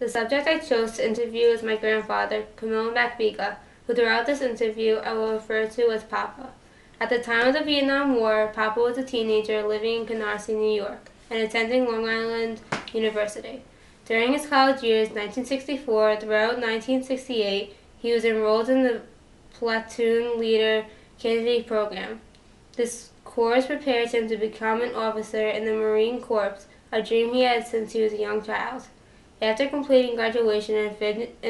The subject I chose to interview is my grandfather, Camillo Mac Bica, who throughout this interview I will refer to as Papa. At the time of the Vietnam War, Papa was a teenager living in Canarsie, New York, and attending Long Island University. During his college years, 1964 throughout 1968, he was enrolled in the Platoon Leader Candidate Program. This course prepared him to become an officer in the Marine Corps, a dream he had since he was a young child. After completing graduation and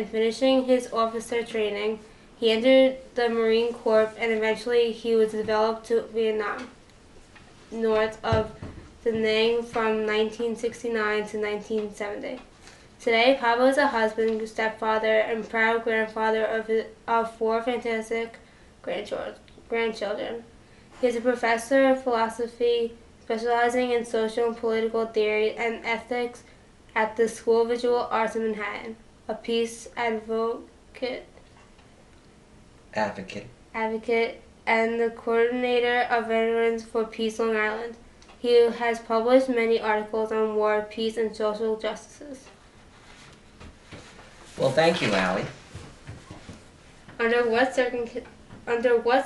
finishing his officer training, he entered the Marine Corps and eventually he was developed to Vietnam, north of Da Nang from 1969 to 1970. Today, Papa is a husband, stepfather, and proud grandfather of 4 fantastic grandchildren. He is a professor of philosophy, specializing in social and political theory and ethics at the School of Visual Arts in Manhattan, a peace advocate, and the coordinator of Veterans for Peace Long Island. He has published many articles on war, peace, and social justices. Well, thank you, Allie. Under what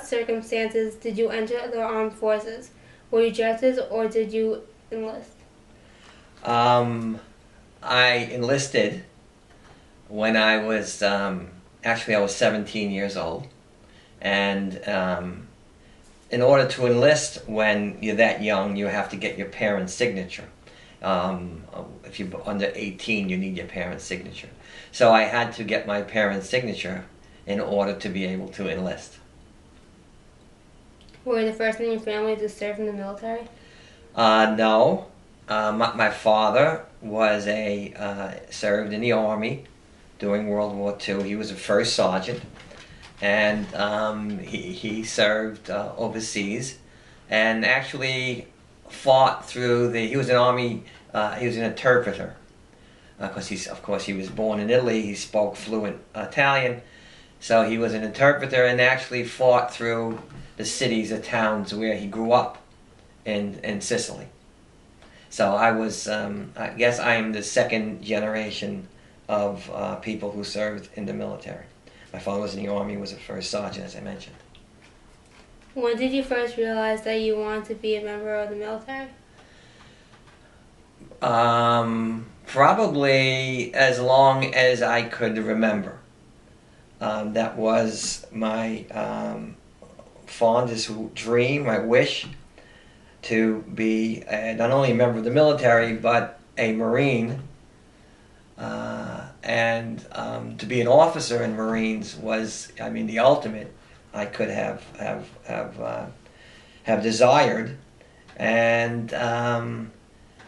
circumstances did you enter the armed forces? Were you drafted or did you enlist? I enlisted when I was, actually I was 17 years old. And in order to enlist when you're that young, you have to get your parents' signature. If you're under 18, you need your parents' signature. So I had to get my parents' signature in order to be able to enlist. Were you the first in your family to serve in the military? No. My father was served in the Army during World War II. He was a first sergeant, and he served overseas, and actually fought through he was an Army. He was an interpreter, because he was born in Italy. He spoke fluent Italian, so he was an interpreter and actually fought through the cities or towns where he grew up in Sicily. So I guess I am the second generation of people who served in the military. My father was in the Army, was a first sergeant, as I mentioned. When did you first realize that you wanted to be a member of the military? Probably as long as I could remember. That was my fondest dream, my wish, to be not only a member of the military, but a Marine. And to be an officer in Marines was, I mean, the ultimate I could have desired. And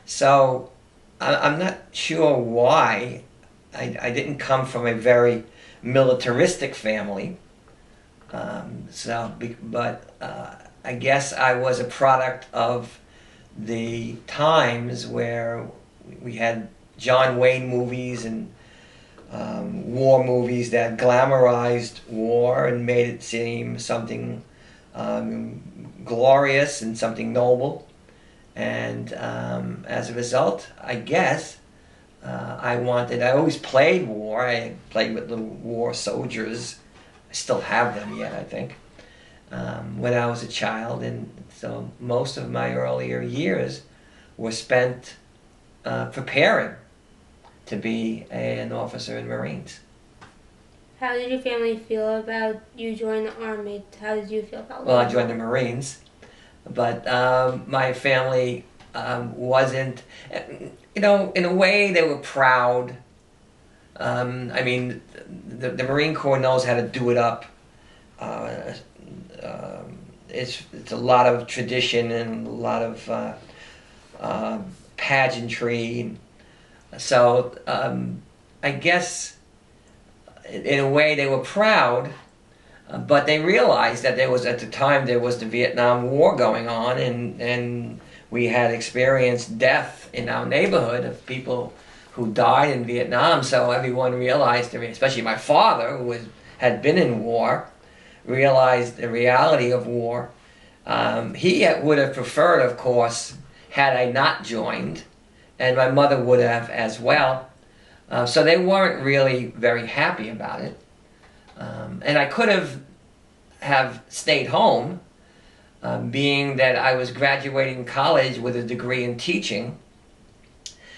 so I'm not sure why. I didn't come from a very militaristic family. But I guess I was a product of the times where we had John Wayne movies and war movies that glamorized war and made it seem something glorious and something noble. And as a result, I guess I always played war. I played with little war soldiers. I still have them yet, I think, when I was a child. And so most of my earlier years were spent preparing to be an officer in Marines. How did your family feel about you joining the Army? How did you feel about it? Well, I joined the Marines, but my family wasn't, in a way they were proud. I mean, the Marine Corps knows how to do it up. It's a lot of tradition and a lot of pageantry. So I guess in a way they were proud, but they realized that at the time there was the Vietnam War going on, and we had experienced death in our neighborhood of people who died in Vietnam. So everyone realized, especially my father, who had been in war, realized the reality of war. He would have preferred, of course, had I not joined, and my mother would have as well. So they weren't really very happy about it. And I could have stayed home, being that I was graduating college with a degree in teaching.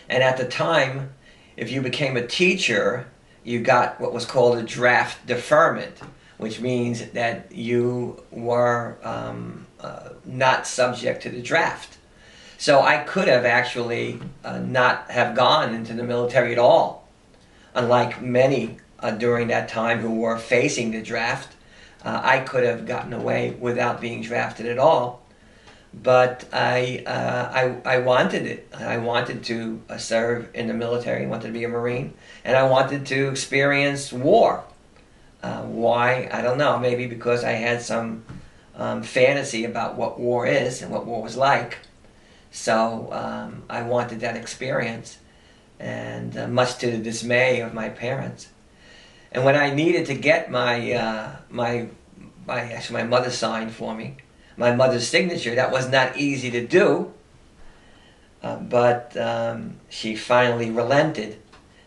And at the time, if you became a teacher, you got what was called a draft deferment, which means that you were not subject to the draft. So I could have actually not have gone into the military at all, unlike many during that time who were facing the draft. I could have gotten away without being drafted at all, but I wanted it. I wanted to serve in the military. I wanted to be a Marine, and I wanted to experience war. Why? I don't know. Maybe because I had some fantasy about what war is and what war was like. So I wanted that experience, and much to the dismay of my parents. And when I needed to get my mother signed for me, my mother's signature, that was not easy to do. But she finally relented,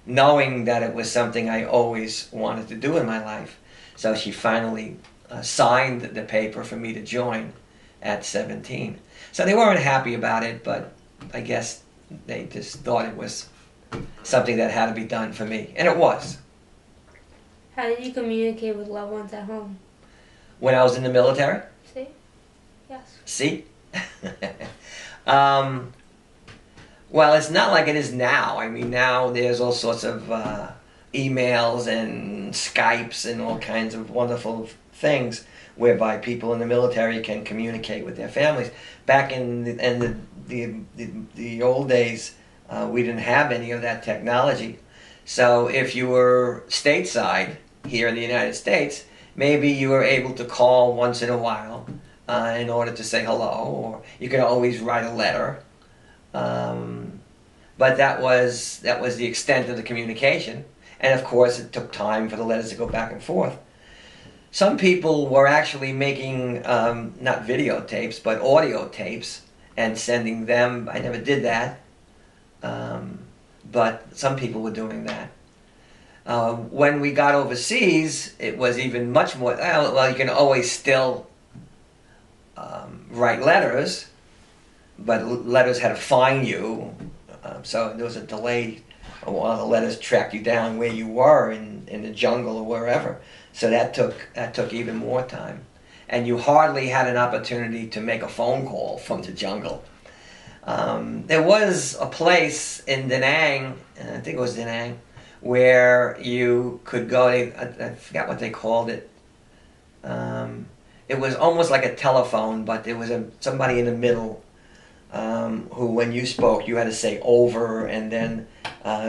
knowing that it was something I always wanted to do in my life. So she finally signed the paper for me to join at 17. So they weren't happy about it, but I guess they just thought it was something that had to be done for me. And it was. How did you communicate with loved ones at home? When I was in the military? See? Yes. See? Well, it's not like it is now. I mean, now there's all sorts of emails and Skypes and all kinds of wonderful things whereby people in the military can communicate with their families. Back in the old days, we didn't have any of that technology. So if you were stateside here in the United States, maybe you were able to call once in a while in order to say hello, or you could always write a letter. But that was the extent of the communication. And of course, it took time for the letters to go back and forth. Some people were actually making, not videotapes, but audio tapes and sending them. I never did that. But some people were doing that. When we got overseas, it was even much more, well, you can always still write letters, but letters had to find you. So there was a delay while the letters tracked you down where you were in the jungle or wherever. So that took even more time. And you hardly had an opportunity to make a phone call from the jungle. There was a place in Da Nang, I think it was Da Nang, where you could go, I forgot what they called it. It was almost like a telephone, but there was somebody in the middle who, when you spoke, you had to say over, and then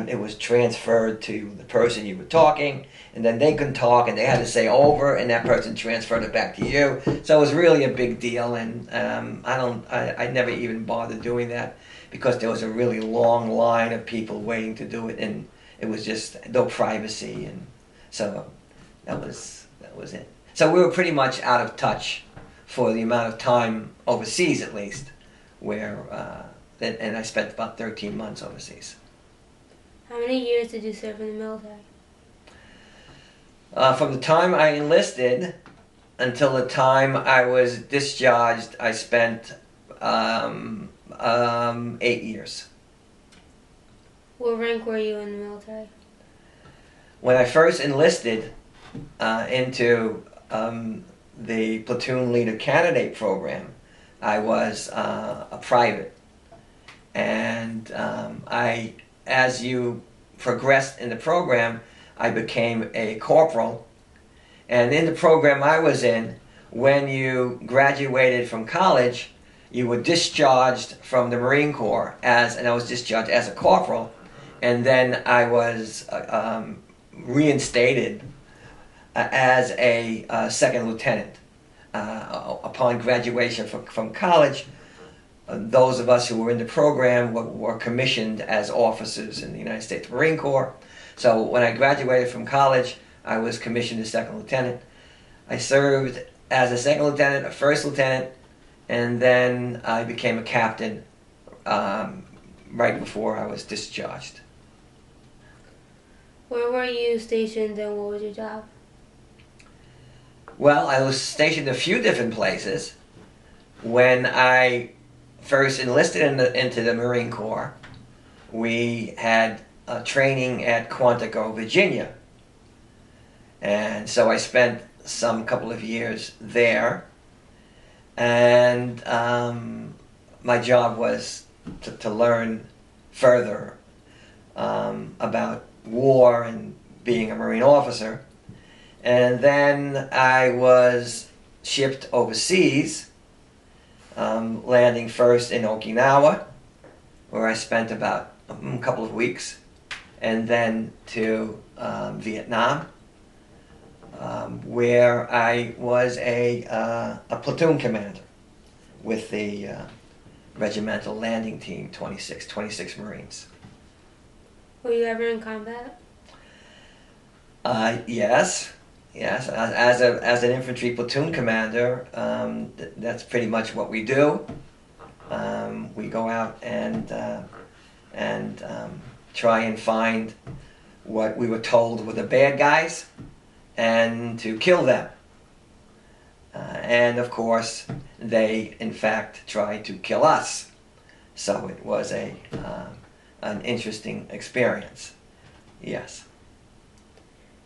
it was transferred to the person you were talking, and then they could talk, and they had to say over, and that person transferred it back to you. So it was really a big deal, and I never even bothered doing that because there was a really long line of people waiting to do it, and it was just no privacy, and so that was it. So we were pretty much out of touch for the amount of time overseas, at least, where and I spent about 13 months overseas. How many years did you serve in the military? From the time I enlisted until the time I was discharged, I spent 8 years. What rank were you in the military? When I first enlisted into the platoon leader candidate program, I was a private, and as you progressed in the program, I became a corporal. And in the program I was in, when you graduated from college, you were discharged from the Marine Corps and I was discharged as a corporal, and then I was reinstated as a second lieutenant. Upon graduation from college, those of us who were in the program were commissioned as officers in the United States Marine Corps. So when I graduated from college, I was commissioned as second lieutenant. I served as a second lieutenant, a first lieutenant, and then I became a captain right before I was discharged. Where were you stationed and what was your job? Well, I was stationed in a few different places. When I first enlisted into the Marine Corps, we had training at Quantico, Virginia. And so I spent some couple of years there. And my job was to learn further about war and being a Marine officer. And then I was shipped overseas, landing first in Okinawa, where I spent about a couple of weeks, and then to Vietnam, where I was a platoon commander with the regimental landing team, 26 Marines. Were you ever in combat? Yes. As an infantry platoon commander, that's pretty much what we do. We go out and try and find what we were told were the bad guys, and to kill them. And of course, they in fact tried to kill us. So it was an interesting experience. Yes.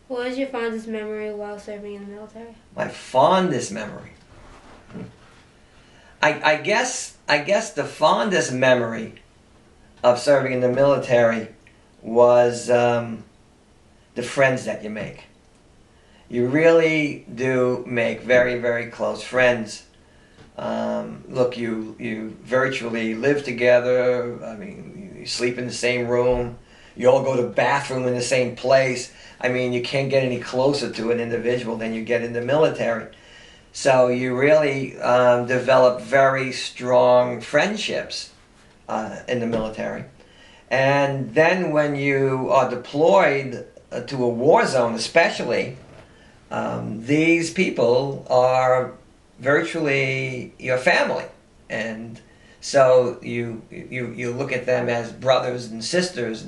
What is your fondest memory while serving in the military? My fondest memory. I guess the fondest memory of serving in the military was the friends that you make. You really do make very, very close friends. Look, you virtually live together. I mean, you sleep in the same room. You all go to the bathroom in the same place. I mean, you can't get any closer to an individual than you get in the military. So you really develop very strong friendships in the military. And then when you are deployed to a war zone especially, these people are virtually your family. And so you look at them as brothers and sisters,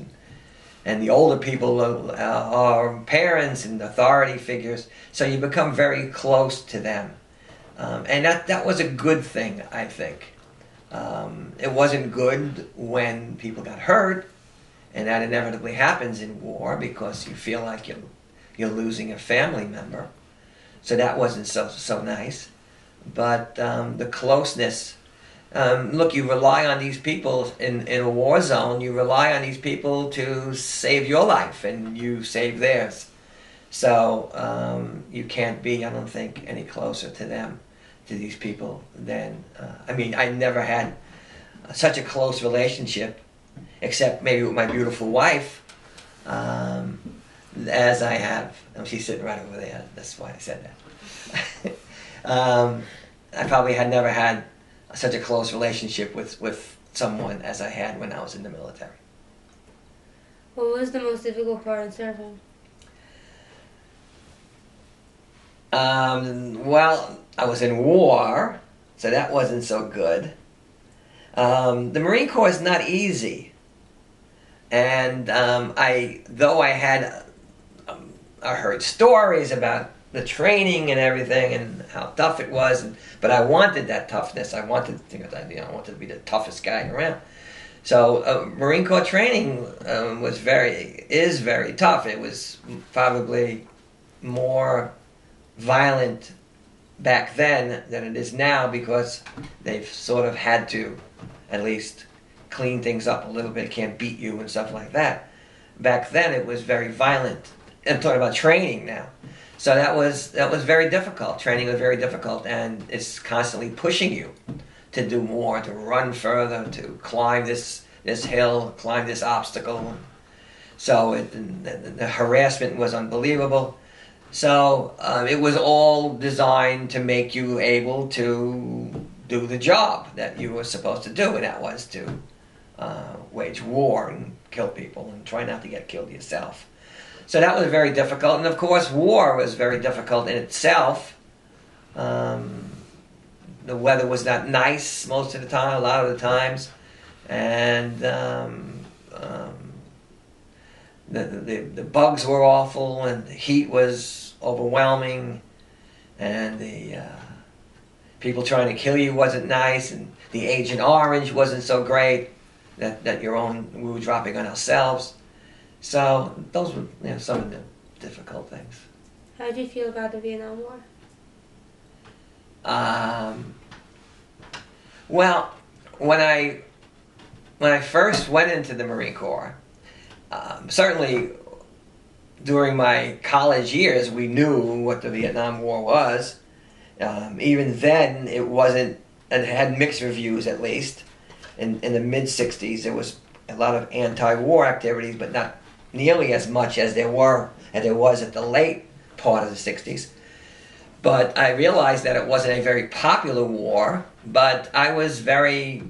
and the older people are parents and authority figures, so you become very close to them. And that was a good thing, I think. It wasn't good when people got hurt, and that inevitably happens in war because you feel like you're losing a family member. So that wasn't so nice. But the closeness, look, you rely on these people in a war zone. You rely on these people to save your life, and you save theirs. So you can't be, I don't think, any closer to them, to these people, than, I mean, I never had such a close relationship, except maybe with my beautiful wife, as I have. Oh, she's sitting right over there. That's why I said that. I probably had never had such a close relationship with someone as I had when I was in the military. What was the most difficult part in serving? Well, I was in war, so that wasn't so good. The Marine Corps is not easy. And though I had, I heard stories about the training and everything and how tough it was, but I wanted that toughness. I wanted to be the toughest guy around. So Marine Corps training is very tough. It was probably more violent back then than it is now, because they've sort of had to at least clean things up a little bit, can't beat you and stuff like that. Back then it was very violent. I'm talking about training now. So that was very difficult. Training was very difficult, and it's constantly pushing you to do more, to run further, to climb this hill, climb this obstacle. So the harassment was unbelievable. So it was all designed to make you able to do the job that you were supposed to do, and that was to wage war and kill people and try not to get killed yourself. So that was very difficult, and of course war was very difficult in itself. The weather was not nice most of the time, a lot of the times, and the bugs were awful, and the heat was overwhelming, and the people trying to kill you wasn't nice, and the Agent Orange wasn't so great. We were dropping on ourselves. So those were some of the difficult things. How did you feel about the Vietnam War? Well, when I first went into the Marine Corps, certainly during my college years, we knew what the Vietnam War was. Even then, it had mixed reviews, at least. In the mid-'60s, there was a lot of anti-war activities, but not nearly as much as there was at the late part of the '60s. But I realized that it wasn't a very popular war, but I was very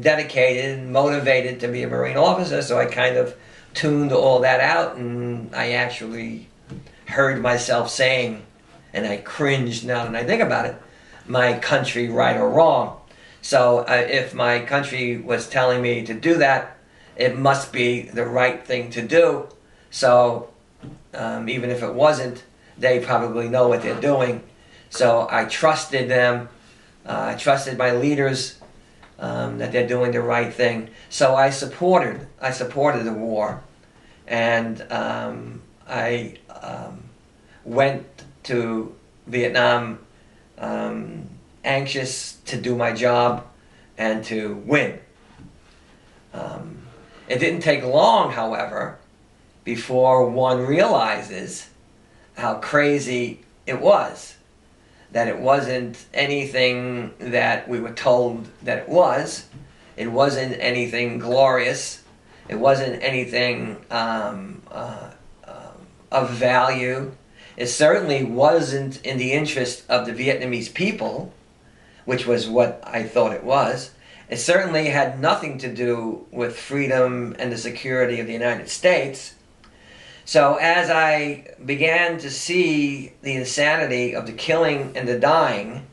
dedicated and motivated to be a Marine officer, so I kind of tuned all that out, and I actually heard myself saying, and I cringed now that I think about it, my country, right or wrong. So if my country was telling me to do that, it must be the right thing to do. So even if it wasn't, they probably know what they're doing. So I trusted them. I trusted my leaders that they're doing the right thing. So I supported the war, and I went to Vietnam anxious to do my job and to win. It didn't take long, however, before one realizes how crazy it was. That it wasn't anything that we were told that it was. It wasn't anything glorious. It wasn't anything of value. It certainly wasn't in the interest of the Vietnamese people, which was what I thought it was. It certainly had nothing to do with freedom and the security of the United States. So as I began to see the insanity of the killing and the dying,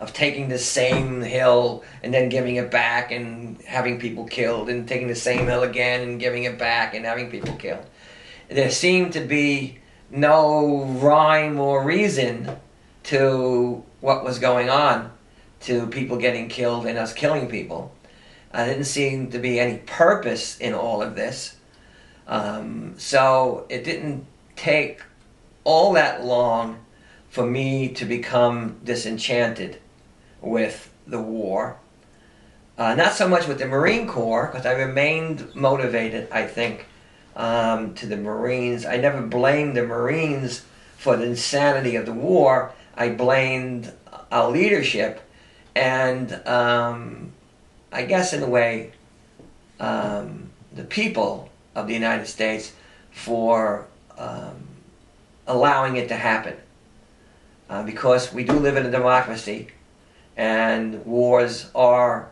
of taking the same hill and then giving it back and having people killed, and taking the same hill again and giving it back and having people killed, there seemed to be no rhyme or reason to what was going on, to people getting killed and us killing people. There didn't seem to be any purpose in all of this. So it didn't take all that long for me to become disenchanted with the war. Not so much with the Marine Corps, because I remained motivated, I think, to the Marines. I never blamed the Marines for the insanity of the war. I blamed our leadership, and I guess in a way, the people of the United States for allowing it to happen. Because we do live in a democracy, and wars are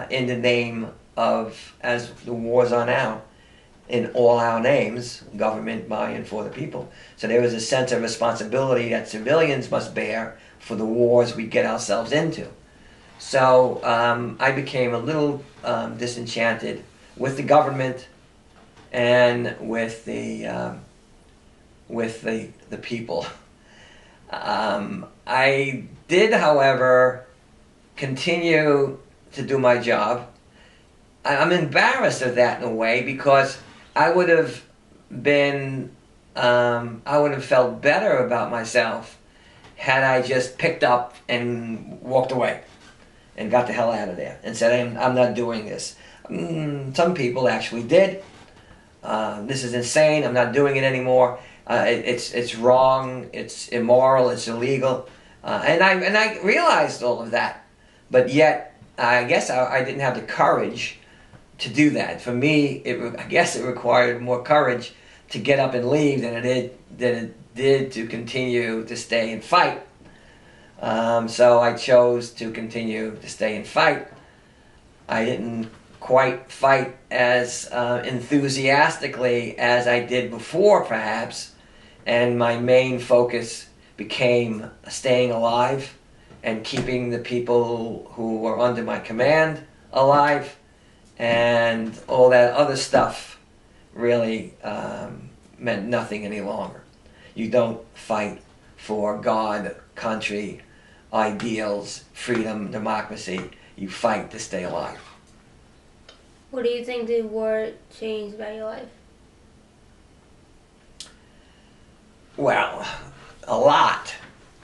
in the name of, as the wars are now, in all our names, government by and for the people. So there is a sense of responsibility that civilians must bear for the wars we get ourselves into. So I became a little disenchanted with the government and with the people. I did, however, continue to do my job. I'm embarrassed of that in a way, because I would have felt better about myself had I just picked up and walked away and got the hell out of there and said, I'm not doing this. Some people actually did. This is insane. I'm not doing it anymore. It's wrong. It's immoral. It's illegal. And I realized all of that, but yet I guess I didn't have the courage to do that. For me, I guess it required more courage to get up and leave than it did to continue to stay and fight. So I chose to continue to stay and fight. I didn't quite fight as enthusiastically as I did before, perhaps, and my main focus became staying alive and keeping the people who were under my command alive, and all that other stuff really meant nothing any longer. You don't fight for God, country, ideals, freedom, democracy. You fight to stay alive. What do you think the war changed about your life? Well, a lot.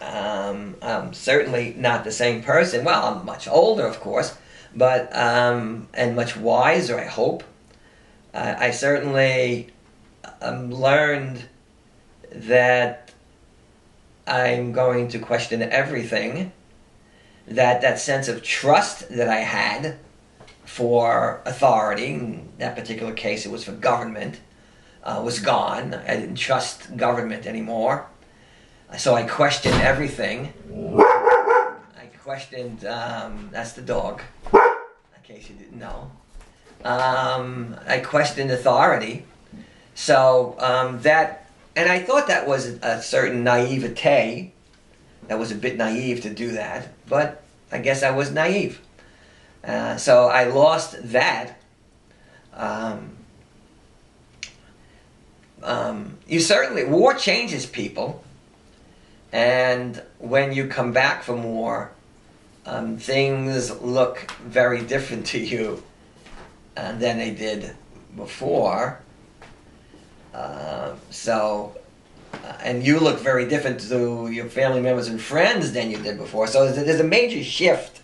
I'm certainly not the same person. Well, I'm much older, of course, but and much wiser, I hope. I certainly learned that I'm going to question everything. That sense of trust that I had for authority, in that particular case it was for government, was gone. I didn't trust government anymore. So I questioned everything. I questioned, that's the dog, in case you didn't know. I questioned authority. So and I thought that was a certain naivete. That was a bit naive to do that, but I guess I was naive. So I lost that. War changes people, and when you come back from war, things look very different to you than they did before. And you look very different to your family members and friends than you did before. So there's a major shift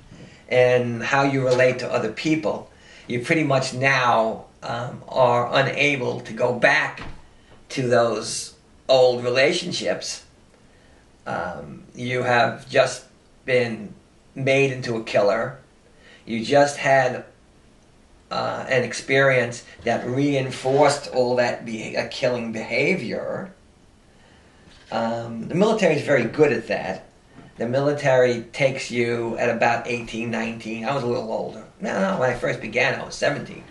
in how you relate to other people. You pretty much now are unable to go back to those old relationships. You have just been made into a killer. You just had an experience that reinforced all that killing behavior. The military is very good at that. The military takes you at about 18, 19. I was a little older. No, when I first began, I was 17.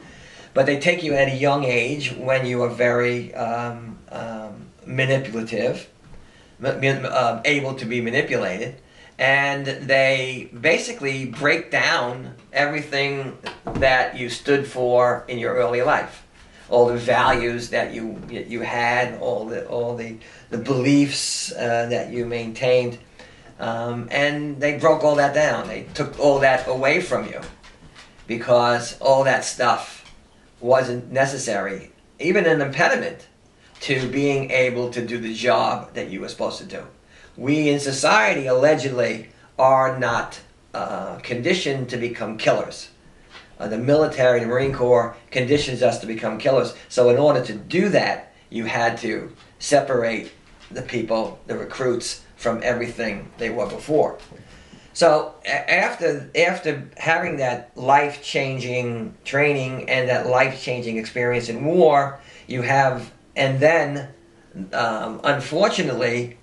But they take you at a young age when you are very manipulative, able to be manipulated, and they basically break down everything that you stood for in your early life. All the values that you had, all the beliefs that you maintained, and they broke all that down. They took all that away from you because all that stuff wasn't necessary, even an impediment to being able to do the job that you were supposed to do. We in society allegedly are not conditioned to become killers. The military, the Marine Corps, conditions us to become killers. So in order to do that, you had to separate the people, the recruits, from everything they were before. So after having that life-changing training and that life-changing experience in war, you have, and then unfortunately,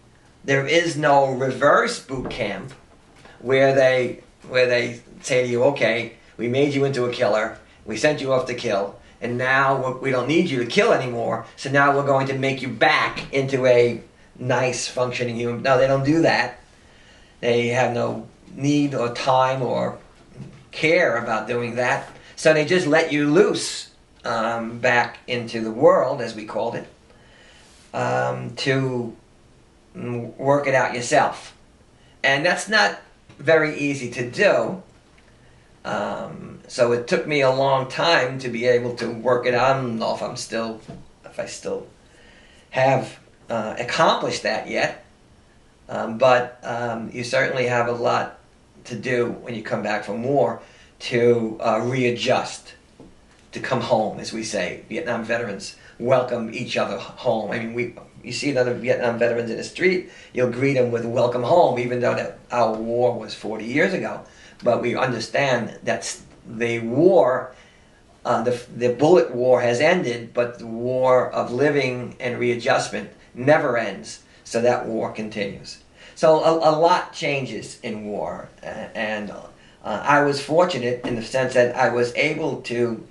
there is no reverse boot camp where they say to you, okay, we made you into a killer, we sent you off to kill, and now we don't need you to kill anymore, so now we're going to make you back into a nice functioning human. No, they don't do that. They have no need or time or care about doing that, so they just let you loose back into the world, as we called it, to work it out yourself. And that's not very easy to do. So it took me a long time to be able to work it out. I don't know if I still have accomplished that yet. But you certainly have a lot to do when you come back from war to readjust, to come home, as we say. Vietnam veterans welcome each other home. I mean, you see another Vietnam veterans in the street, you'll greet them with welcome home, even though that our war was 40 years ago. But we understand that the war, the bullet war has ended, but the war of living and readjustment never ends, so that war continues. So a lot changes in war, and I was fortunate in the sense that I was able to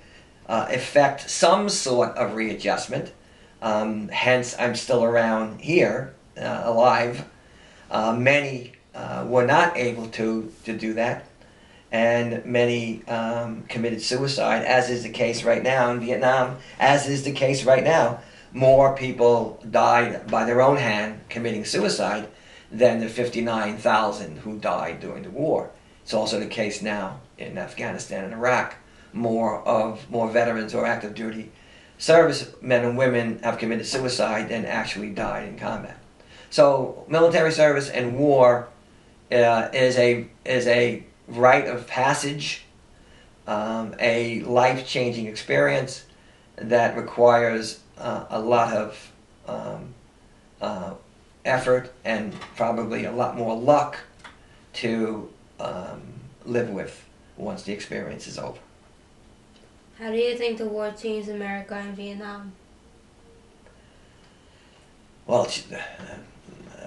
effect some sort of readjustment. Hence, I'm still around here, alive. Many were not able to do that. and many committed suicide, as is the case right now in Vietnam, as is the case right now. More people died by their own hand committing suicide than the 59,000 who died during the war. It's also the case now in Afghanistan and Iraq. More veterans or active duty servicemen and women have committed suicide than actually died in combat. So military service and war is a rite of passage, a life-changing experience that requires a lot of effort and probably a lot more luck to live with once the experience is over. How do you think the war changed America and Vietnam? Well,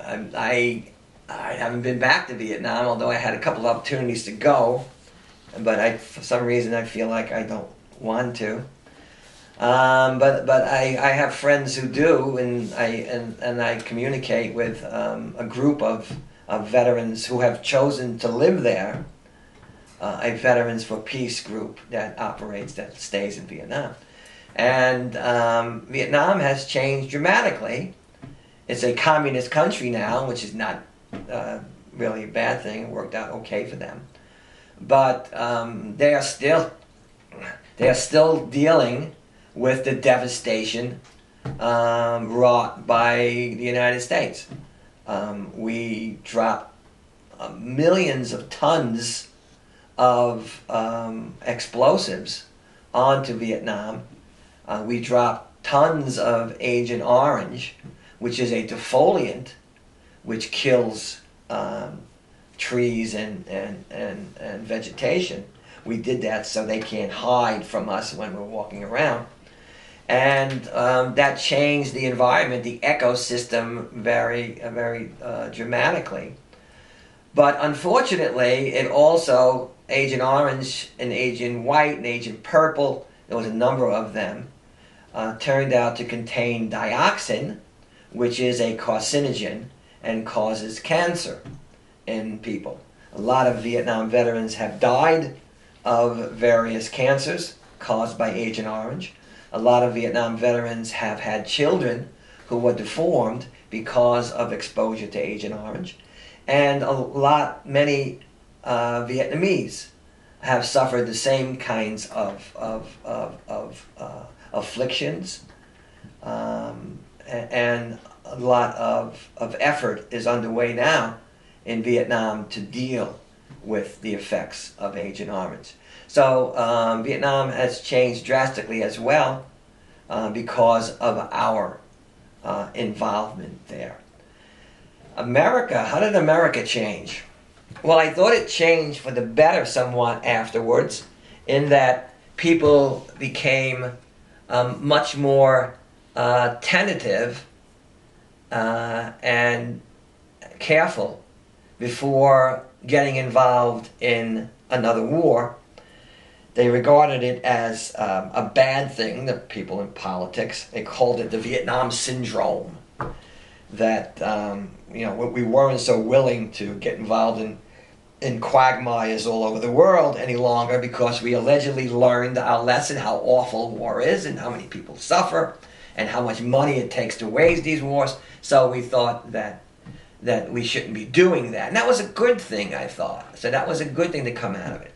I haven't been back to Vietnam, although I had a couple of opportunities to go, but for some reason I feel like I don't want to. But I have friends who do, and I communicate with a group of veterans who have chosen to live there. A Veterans for Peace group that stays in Vietnam. And Vietnam has changed dramatically. It's a communist country now, which is not really a bad thing. It worked out okay for them. But they are still dealing with the devastation wrought by the United States. We dropped millions of tons of explosives onto Vietnam. We dropped tons of Agent Orange, which is a defoliant which kills trees and vegetation. We did that so they can't hide from us when we're walking around. And that changed the environment, the ecosystem, very dramatically. But unfortunately, it also, Agent Orange and Agent White and Agent Purple, there was a number of them, turned out to contain dioxin, which is a carcinogen and causes cancer in people. A lot of Vietnam veterans have died of various cancers caused by Agent Orange. A lot of Vietnam veterans have had children who were deformed because of exposure to Agent Orange. And many Vietnamese have suffered the same kinds of afflictions, and a lot of effort is underway now in Vietnam to deal with the effects of Agent Orange. So Vietnam has changed drastically as well because of our involvement there. America, how did America change? Well, I thought it changed for the better somewhat afterwards, in that people became much more tentative and careful before getting involved in another war. They regarded it as a bad thing, the people in politics. They called it the Vietnam Syndrome. That we weren't so willing to get involved in quagmires all over the world any longer, because we allegedly learned our lesson, how awful war is and how many people suffer and how much money it takes to wage these wars. So we thought that we shouldn't be doing that. And that was a good thing, I thought. So that was a good thing to come out of it.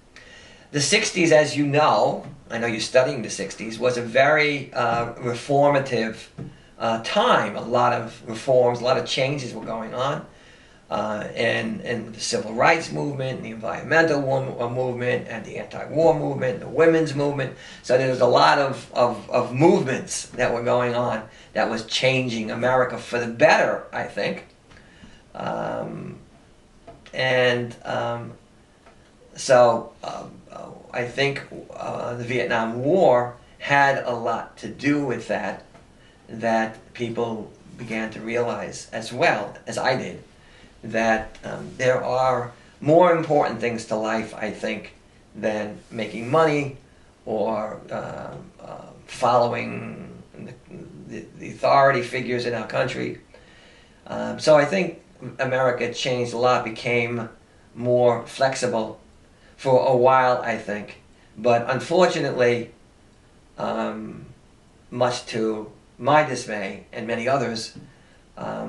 The 60s, as you know, I know you're studying the 60s, was a very reformative time. A lot of reforms, a lot of changes were going on in the civil rights movement, the environmental movement, and the anti-war movement, the women's movement. So there was a lot of movements that were going on that was changing America for the better, I think. So I think the Vietnam War had a lot to do with that people began to realize, as well as I did, that there are more important things to life, I think, than making money or following the authority figures in our country. So I think America changed a lot, became more flexible for a while, I think. But unfortunately, much to my dismay and many others,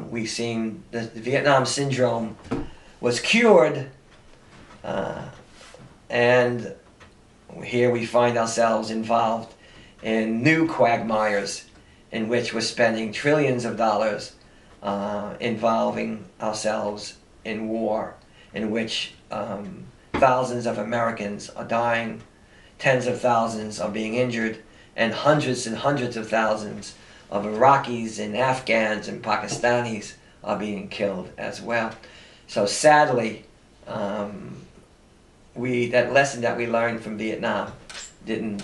we've seen the Vietnam Syndrome was cured, and here we find ourselves involved in new quagmires in which we're spending trillions of dollars involving ourselves in war, in which thousands of Americans are dying, tens of thousands are being injured, and hundreds of thousands of Iraqis and Afghans and Pakistanis are being killed as well. So sadly, that lesson that we learned from Vietnam didn't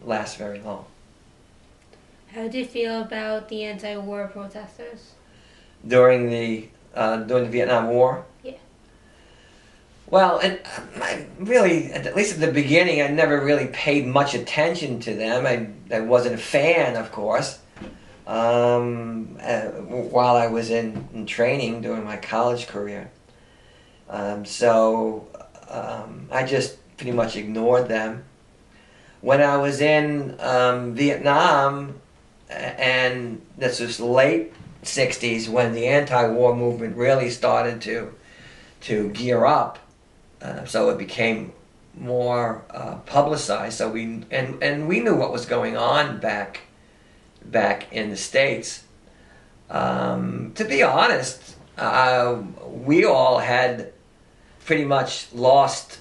last very long. How do you feel about the anti-war protesters? During the Vietnam War? Yeah. Well, and I really, at least at the beginning, I never really paid much attention to them. I wasn't a fan, of course. While I was in training during my college career. So I just pretty much ignored them. When I was in Vietnam, and this was late 60s when the anti-war movement really started to gear up, so it became more publicized. So we knew what was going on back in the States. To be honest, we all had pretty much lost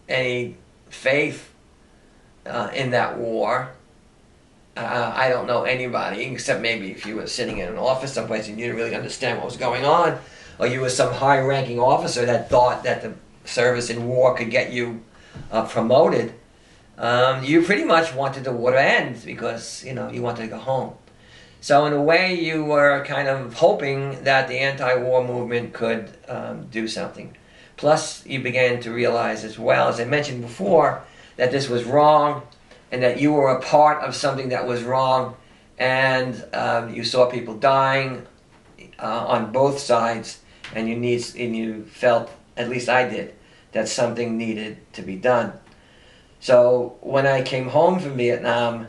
any faith in that war. I don't know anybody, except maybe if you were sitting in an office someplace and you didn't really understand what was going on, or you were some high-ranking officer that thought that the service in war could get you promoted. You pretty much wanted the war to end because, you wanted to go home. So in a way, you were kind of hoping that the anti-war movement could do something. Plus, you began to realize as well, as I mentioned before, that this was wrong and that you were a part of something that was wrong, and you saw people dying on both sides, and you felt, at least I did, that something needed to be done. So when I came home from Vietnam,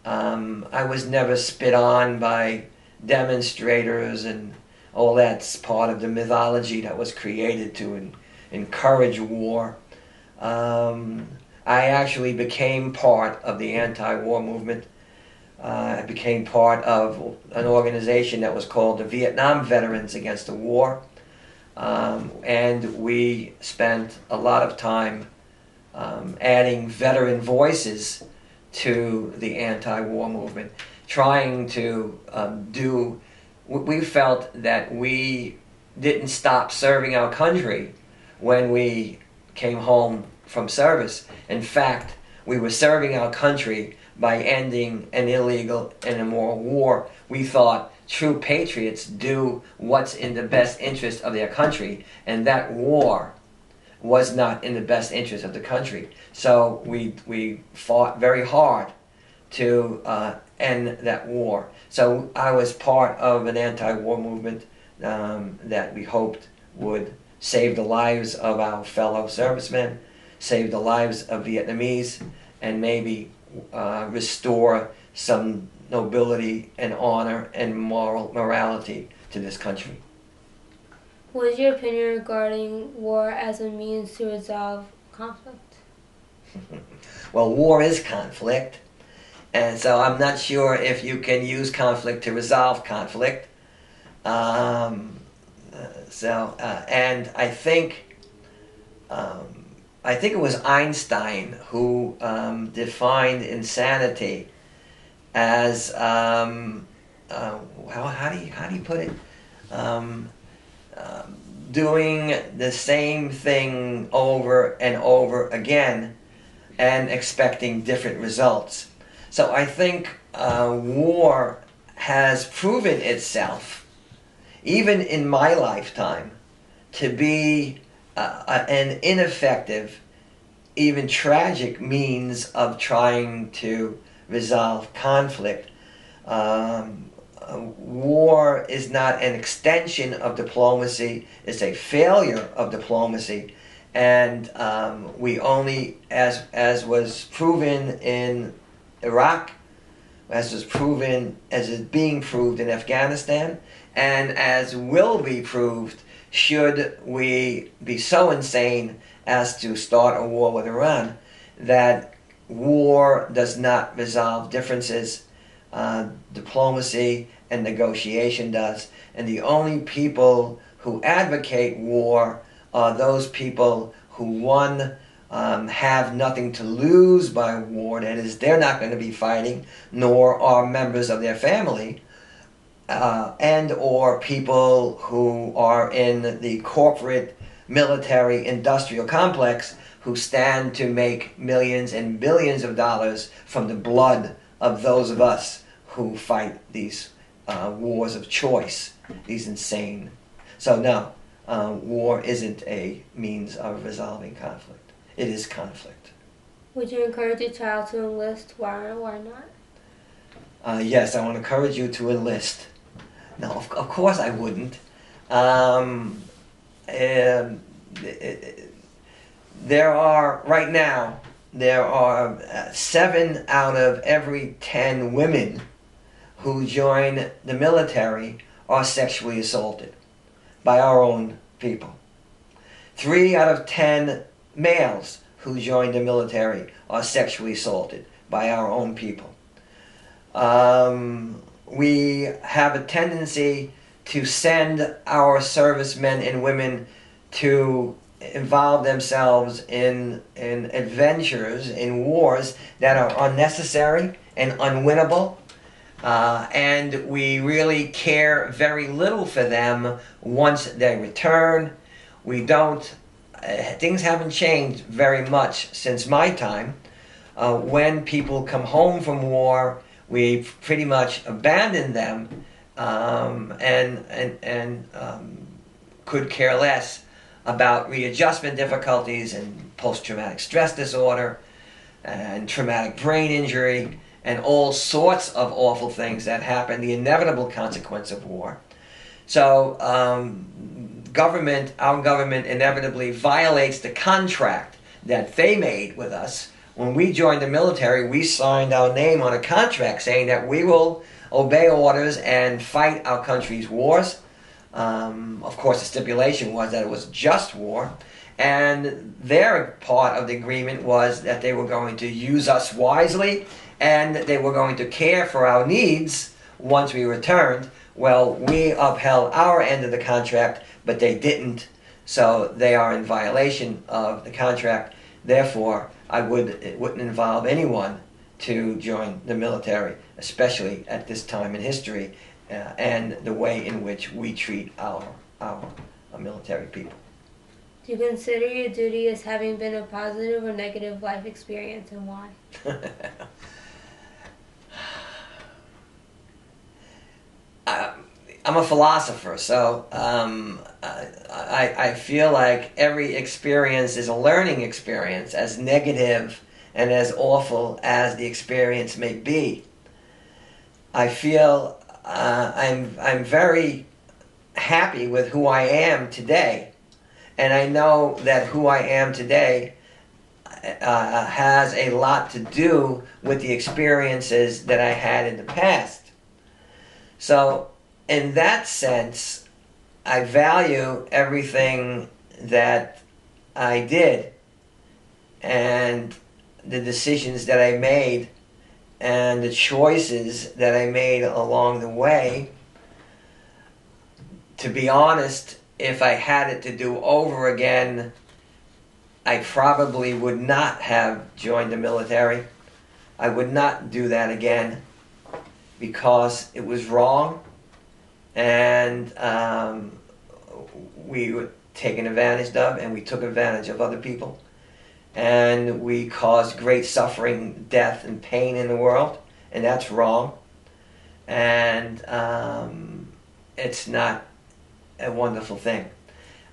I was never spit on by demonstrators, and all that's part of the mythology that was created to encourage war. I actually became part of the anti-war movement. I became part of an organization that was called the Vietnam Veterans Against the War. And we spent a lot of time adding veteran voices to the anti-war movement, trying to we felt that we didn't stop serving our country when we came home from service. In fact, we were serving our country by ending an illegal and immoral war. We thought true patriots do what's in the best interest of their country, and that war was not in the best interest of the country. So we fought very hard to end that war. So I was part of an anti-war movement that we hoped would save the lives of our fellow servicemen, save the lives of Vietnamese, and maybe restore some nobility and honor and morality to this country. What is your opinion regarding war as a means to resolve conflict? Well, war is conflict, and so I'm not sure if you can use conflict to resolve conflict. And I think it was Einstein who defined insanity as how do you put it? Doing the same thing over and over again and expecting different results. So I think war has proven itself, even in my lifetime, to be an ineffective, even tragic means of trying to resolve conflict. War is not an extension of diplomacy, it's a failure of diplomacy, and we only, as was proven in Iraq, as is being proved in Afghanistan, and as will be proved should we be so insane as to start a war with Iran, that war does not resolve differences. Diplomacy and negotiation does. And the only people who advocate war are those people who, one, have nothing to lose by war, that is, they're not going to be fighting, nor are members of their family, and or people who are in the corporate military industrial complex who stand to make millions and billions of dollars from the blood of those of us who fight these wars of choice, these insane. So no, war isn't a means of resolving conflict. It is conflict. Would you encourage a child to enlist? Why or why not? Yes, I want to encourage you to enlist. No, of course I wouldn't. There are, right now, 7 out of every 10 women who join the military are sexually assaulted by our own people. 3 out of 10 males who join the military are sexually assaulted by our own people. We have a tendency to send our servicemen and women to involve themselves in adventures, in wars that are unnecessary and unwinnable, and we really care very little for them once they return. We don't, things haven't changed very much since my time. When people come home from war, we pretty much abandon them and could care less about readjustment difficulties and post-traumatic stress disorder and traumatic brain injury and all sorts of awful things that happen, the inevitable consequence of war. So our government inevitably violates the contract that they made with us. When we joined the military, we signed our name on a contract saying that we will obey orders and fight our country's wars. Of course, the stipulation was that it was just war, and their part of the agreement was that they were going to use us wisely and they were going to care for our needs once we returned. Well, we upheld our end of the contract, but they didn't, so they are in violation of the contract. Therefore, it wouldn't involve anyone to join the military, especially at this time in history, and the way in which we treat our military people. Do you consider your duty as having been a positive or negative life experience, and why? I'm a philosopher, so I feel like every experience is a learning experience, as negative and as awful as the experience may be. I feel I'm very happy with who I am today, and I know that who I am today has a lot to do with the experiences that I had in the past. So in that sense, I value everything that I did and the decisions that I made and the choices that I made along the way. To be honest, if I had it to do over again, I probably would not have joined the military. I would not do that again because it was wrong, and we were taken advantage of, and we took advantage of other people, and we caused great suffering, death, and pain in the world, and that's wrong. And it's not a wonderful thing.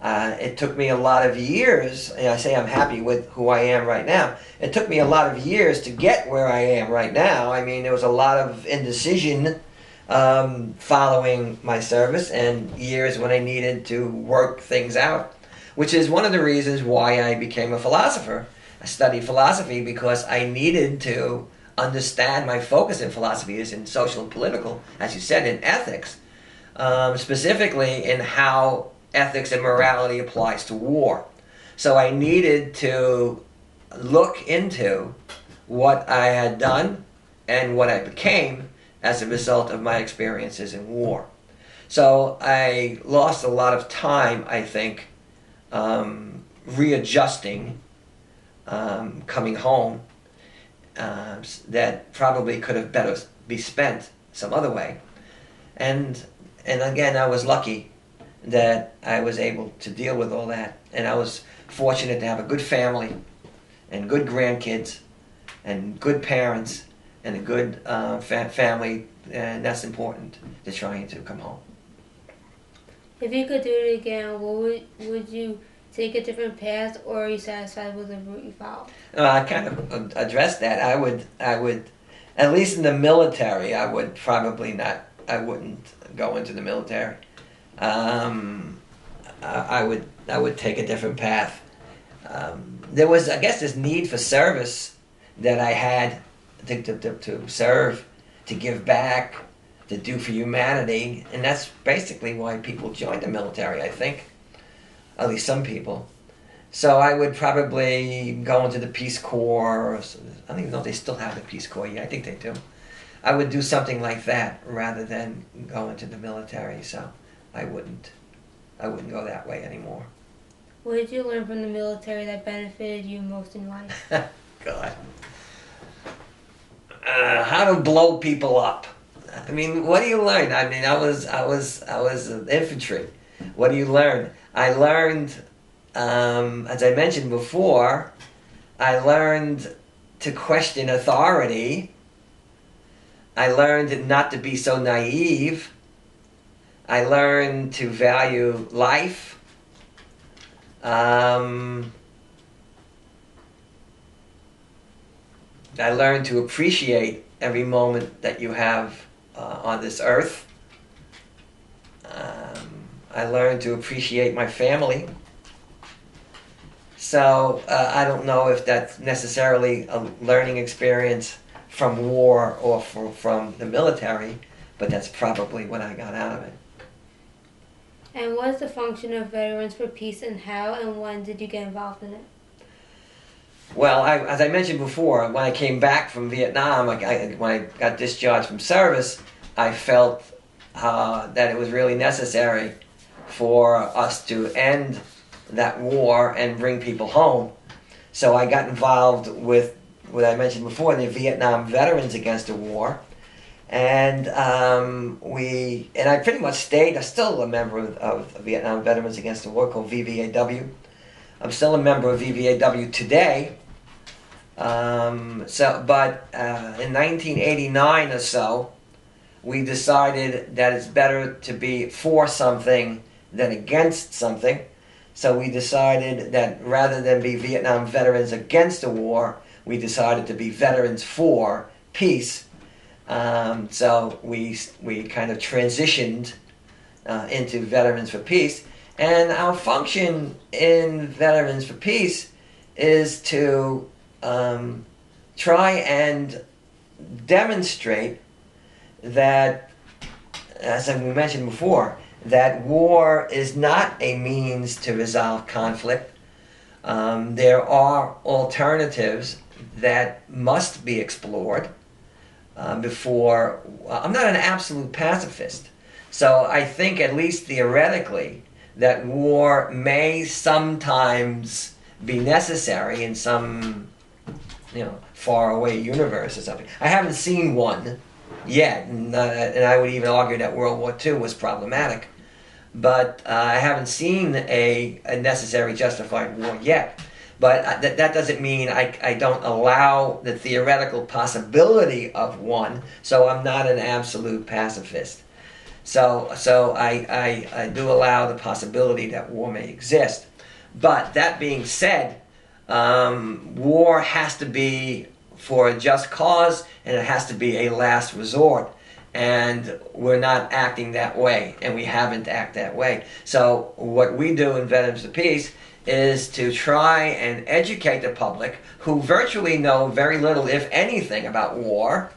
It took me a lot of years, and I say I'm happy with who I am right now. It took me a lot of years to get where I am right now. I mean, there was a lot of indecision following my service, and years when I needed to work things out. which is one of the reasons why I became a philosopher. I studied philosophy because I needed to understand. My focus in philosophy is in social and political, as you said, in ethics, specifically in how ethics and morality applies to war. So I needed to look into what I had done and what I became as a result of my experiences in war. So I lost a lot of time, I think, readjusting, coming home, that probably could have better be spent some other way. And again, I was lucky that I was able to deal with all that. And I was fortunate to have a good family and good grandkids and good parents and a good family, and that's important to trying to come home. If you could do it again, would you take a different path, or are you satisfied with the route you followed? I kind of addressed that. I would, at least in the military, I would probably not. I wouldn't go into the military. I would take a different path. There was, I guess, this need for service that I had to serve, to give back, to do for humanity, and that's basically why people join the military, I think. At least some people. So I would probably go into the Peace Corps. I don't even know if they still have the Peace Corps yet. I think they do. I would do something like that rather than go into the military. So I wouldn't go that way anymore. What did you learn from the military that benefited you most in life? God. How to blow people up. I mean, what do you learn? I mean, I was infantry. What do you learn? I learned, as I mentioned before, I learned to question authority. I learned not to be so naive. I learned to value life. I learned to appreciate every moment that you have on this earth. I learned to appreciate my family. So I don't know if that's necessarily a learning experience from war or from the military, but that's probably what I got out of it. And what is the function of Veterans for Peace, and how and when did you get involved in it? Well, as I mentioned before, when I came back from Vietnam, when I got discharged from service, I felt that it was really necessary for us to end that war and bring people home. So I got involved with what I mentioned before, the Vietnam Veterans Against the War. And I pretty much stayed. I'm still a member of Vietnam Veterans Against the War, called VVAW. I'm still a member of VVAW today. But in 1989 or so, we decided that it's better to be for something than against something. So we decided that rather than be Vietnam Veterans Against the War, we decided to be Veterans for Peace. So we kind of transitioned into Veterans for Peace. And our function in Veterans for Peace is to try and demonstrate that, as we mentioned before, that war is not a means to resolve conflict. There are alternatives that must be explored before. I'm not an absolute pacifist, so I think, at least theoretically, that war may sometimes be necessary in some, faraway universe or something. I haven't seen one yet, and I would even argue that World War II was problematic. But I haven't seen a necessary justified war yet. But that doesn't mean I don't allow the theoretical possibility of one, so I'm not an absolute pacifist. So I do allow the possibility that war may exist. But that being said, war has to be for a just cause, and it has to be a last resort. and we're not acting that way, and we haven't acted that way. So what we do in Veterans of Peace is to try and educate the public, who virtually know very little, if anything, about war.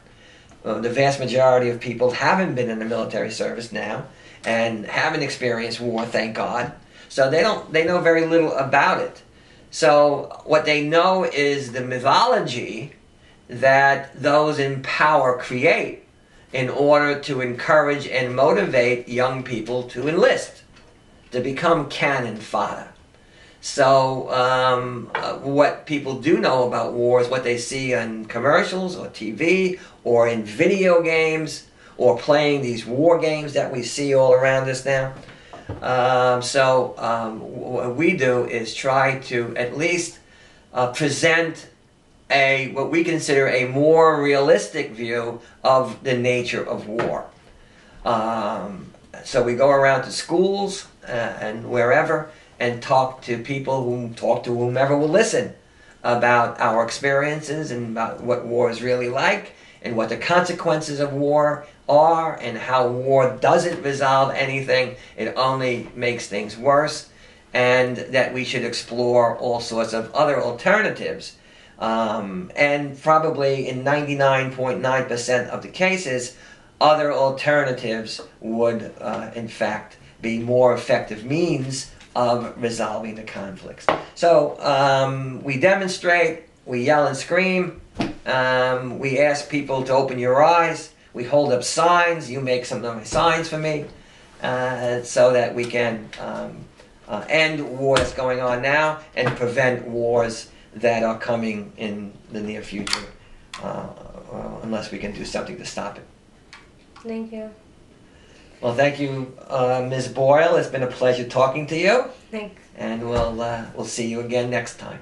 The vast majority of people haven't been in the military service now and haven't experienced war, thank God. So they know very little about it. So what they know is the mythology that those in power create in order to encourage and motivate young people to enlist, to become cannon fodder. So what people do know about war is what they see on commercials or TV or in video games or playing these war games that we see all around us now. What we do is try to at least present what we consider a more realistic view of the nature of war. So we go around to schools and wherever and talk to people whomever will listen about our experiences and about what war is really like and what the consequences of war are and how war doesn't resolve anything. It only makes things worse, and that we should explore all sorts of other alternatives. And probably in 99.9% of the cases, other alternatives would, in fact, be more effective means of resolving the conflicts. So we demonstrate, we yell and scream, we ask people to open your eyes, we hold up signs, you make some of my signs for me, so that we can end war that's going on now and prevent wars that are coming in the near future, unless we can do something to stop it. Thank you. Well, thank you, Ms. Boyle. It's been a pleasure talking to you. Thanks. And we'll see you again next time.